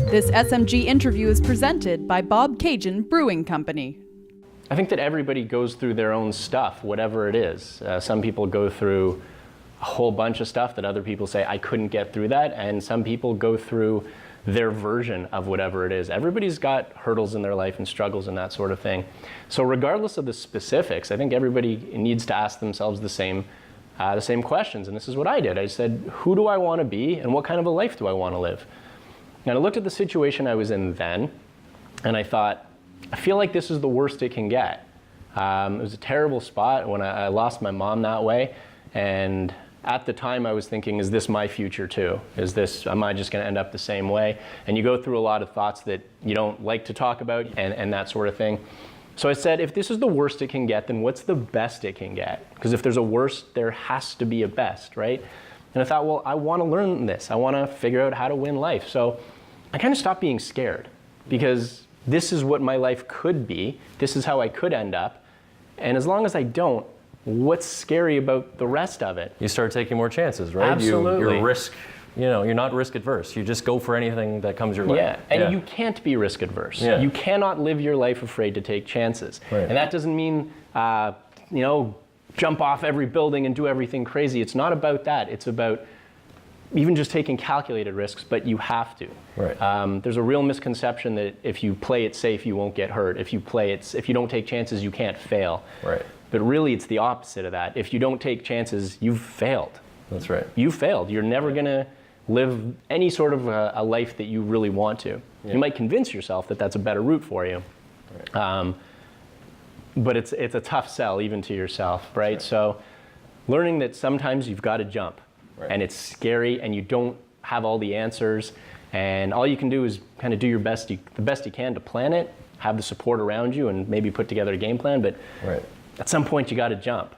This SMG interview is presented by Bobcaygeon Brewing Company. I think that everybody goes through their own stuff, whatever it is. Some people go through a whole bunch of stuff that other people say, I couldn't get through that, and some people go through their version of whatever it is. Everybody's got hurdles in their life and struggles and that sort of thing. So regardless of the specifics, I think everybody needs to ask themselves the same questions, and this is what I did. I said, who do I want to be, and what kind of a life do I want to live? And I looked at the situation I was in then, and I thought, I feel like this is the worst it can get. It was a terrible spot when I lost my mom that way, and at the time I was thinking, is this my future too? Am I just going to end up the same way? And you go through a lot of thoughts that you don't like to talk about and that sort of thing. So I said, if this is the worst it can get, then what's the best it can get? Because if there's a worst, there has to be a best, right? And I thought, well, I want to learn this. I want to figure out how to win life. So I kind of stopped being scared, because this is what my life could be. This is how I could end up. And as long as I don't, what's scary about the rest of it? You start taking more chances, right? Absolutely. You're not risk adverse. You just go for anything that comes your way. Yeah, and you can't be risk adverse. Yeah. You cannot live your life afraid to take chances. Right. And that doesn't mean, jump off every building and do everything crazy. It's not about that. It's about even just taking calculated risks, but you have to. Right. There's a real misconception that if you play it safe, you won't get hurt. If you don't take chances, you can't fail. Right. But really, it's the opposite of that. If you don't take chances, you've failed. That's right. You failed. You're never going to live any sort of a life that you really want to. Yeah. You might convince yourself that that's a better route for you. Right. But it's a tough sell even to yourself, right? So learning that sometimes you've got to jump. Right. And it's scary, and you don't have all the answers, and all you can do is kind of do your best, the best you can to plan it, have the support around you, and maybe put together a game plan, but at some point you got to jump.